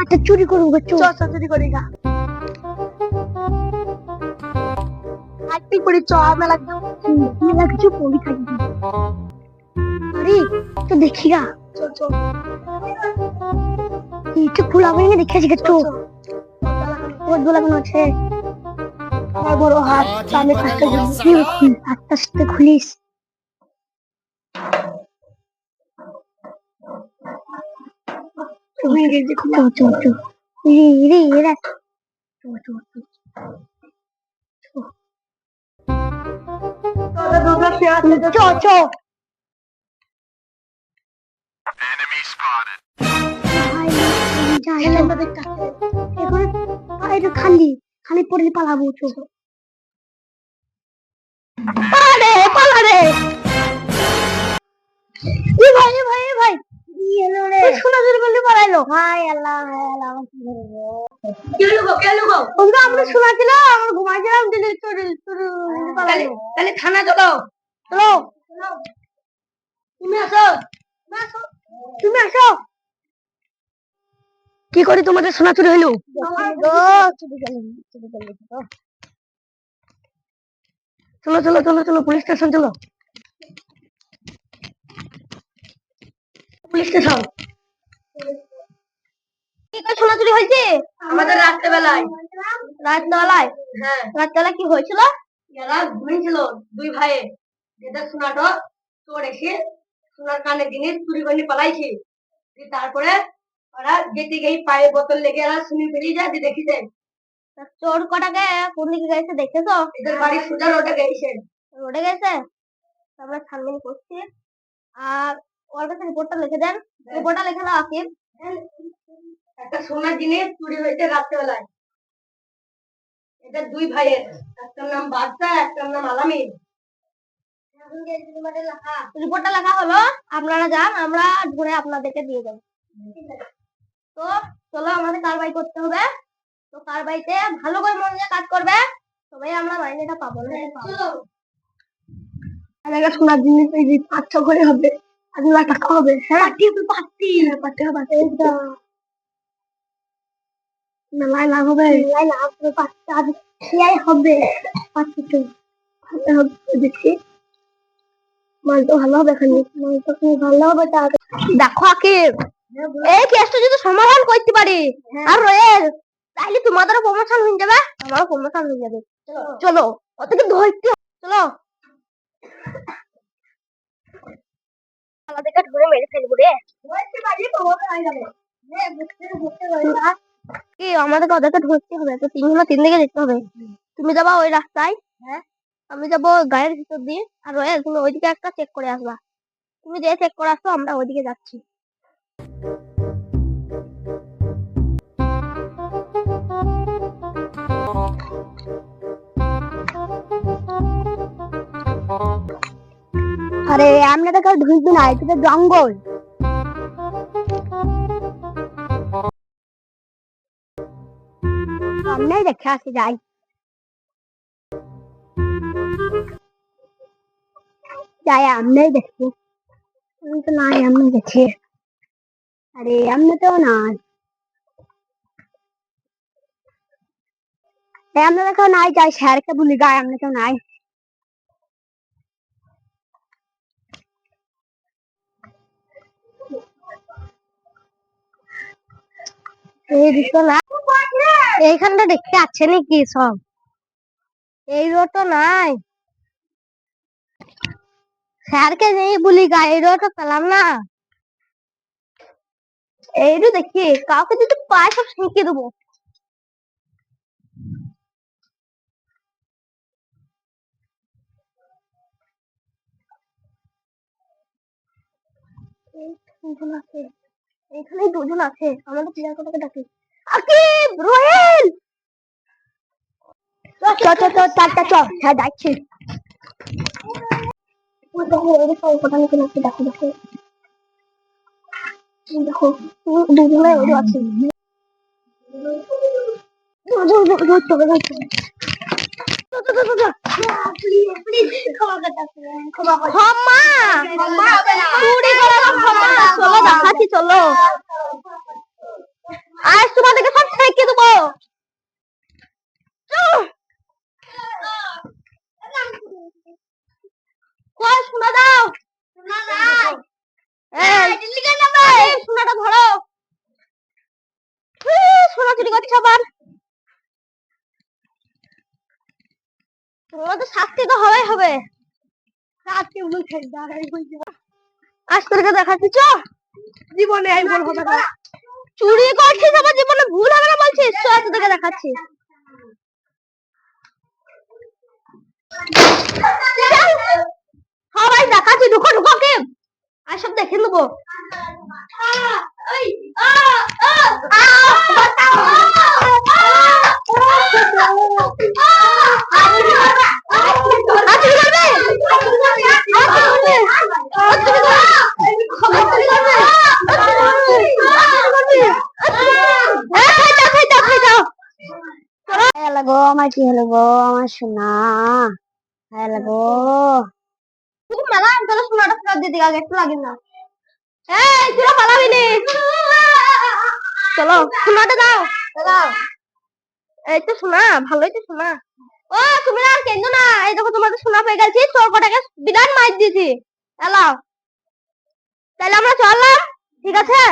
হাতে চুরি করবো, চুরি করি গা। আজকে করি মেলা মেলা কিছু পড়ি থাকি। আরে তো দেখি গা, একটু খোলা করে দেখেছি একটু বহুত লাগানো আছে। আমার বড় হাত, আমি আস্তে আস্তে খুলিস। খালি খালি পড়লে পালাবো। পালা রে ভাই ভাই ভাই, শোনা জোরে বললে পালাইলো। হাই আল্লাহ, হাই আল্লাহ, আমার কি করবো? আমরা শোনাছিলাম, আমরা ঘুমাইছিলাম, তাহলে থানা চলো। চলো তুমি আসো, তুমি আসো। কি করি তোমাদের সোনা চুরি হইলো? চলো চলো চলো চলো, পুলিশ স্টেশন চলো, পুলিশ স্টেশন। কি করে সোনা চুরি হয়েছে? আমাদের রাত্রেবেলায়। রাত্রেবেলায়? হ্যাঁ। রাত্রেবেলা কি হয়েছিল? এরা ঘুমিয়েছিল দুই ভাইয়ে, যেটা সোনাটা চোর এসে সোনার কানে জিনিস চুরি করে পালাইছে। তারপরে ওরা যেতে গিয়ে পায়ে বোতল লেগে এরা শুনে বেরিয়ে যায়, দেখি যায় চোর কটাকে কোন দিকে গেছে দেখেছো? এদের বাড়ি সোজা রোডে গেছে। রোডে গেছে? আমরা ছানবিন করছি। আর ওর কাছে রিপোর্টটা লিখে দেন। রিপোর্টটা লিখে দাও আকিব। একটা সোনার জিনিস চুরি হয়েছে রাত্রেবেলায়। এটা দুই ভাইয়ের, একটার নাম বাদশা, একটার নাম আলামিন। রিপোর্টটা লেখা হলো, আপনারা যান, আমরা ধরে আপনাদেরকে দিয়ে দেবো। তো চলো আমাদের কারবাই করতে হবে। তো কারবাইতে ভালো করে মন দিয়ে কাজ করবে, তবেই আমরা মাইনেটা পাবো। চলো সোনার জিনিস 5-6 করে হবে, 1 লাখ টাকা হবে। হ্যাঁ মেলায় লাভ হবে, মেলায় লাভ হবে, 5 হবে 5 হবে। দেখি মালটা ভালো হবে, এখানে মালটা খুব ভালো হবে। দেখো আকিব, এই কেসটা যদি সমাধান করতে পারি আর রয়েল, তাহলে তোমাদেরও প্রমোশন হয়ে যাবে, আমারও প্রমোশন হয়ে যাবে। চলো ওদেরকে ধরতে, চলো আমাদেরকে ধরে মেরে ফেলবো রে। কি আমাদেরকে ওদেরকে ধরতে হবে, তো 3 দিকে যেতে হবে। তুমি যাবা ওই রাস্তায়, আমি যাবো গায়ের ভিতর দিয়ে, আর রয়েল তুমি ওইদিকে একটা চেক করে আসবা। তুমি যে চেক করে আসো, আমরা ওইদিকে যাচ্ছি। আরে আমরা তো কেউ ঢুকবি না, এটা তো জঙ্গল। সামনেই দেখে আসি, যাই যাই, আমরাই দেখছি। আমি তো নাই, আমি দেখছি। আরে আমরা তো নাই, আমরা তো কেউ নাই, যাই স্যারকে বলি গায়ে আমরা কেউ নাই। এই দিকটা না, এইখানটা দেখতে আছে নাকি সব? এই রোড নাই, স্যারকে নেই বলি গায়ে, এই রোড পেলাম না। এইটু দেখি কাউকে যদি পায় সব শিখিয়ে দেবো। দুজন আছে, এইখানে 2 জন আছে, আমাদের প্লেয়ার কোটাকে ডাকি। আকিব, রোহেল, হ্যাঁ ডাকছি। দেখো দেখো দেখো, 2 জনে ওই আছে। চলো দেখাচ্ছি, চলো আজ তোমাদেরকে সব ঠেকে দেবো। শোনা দাও, সোনাটা ধরো। সোনা চুরি করছে আবার। তোমাদের শাস্তি তো হবেই হবে। আজ তোকে দেখাচ্ছি, চ। জীবনে আমি ভুল হবে না। চুরি করছিস আবার জীবনে ভুল হবে না বলছিস? চ তোকে দেখাচ্ছি। সবাই দেখাচ্ছি, ঢুকো ঢুকো কে আর সব দেখে নেবো। গো আমার কি হলো গো, আমার সোনা হ্যালো গো। মেলা তাহলে সোনাটা ফেরত দিতে আগে একটু লাগে না। এই তুই পালাবি নি, চলো সোনাটা দাও দাও। এই তো সোনা, ভালোই তো সোনা। ও তুমি আর কেন না, এই দেখো তোমাদের সোনা পেয়ে গেছি, তোর কটাকে বিরাট মার দিয়েছি। এলাও তাহলে আমরা চললাম, ঠিক আছে।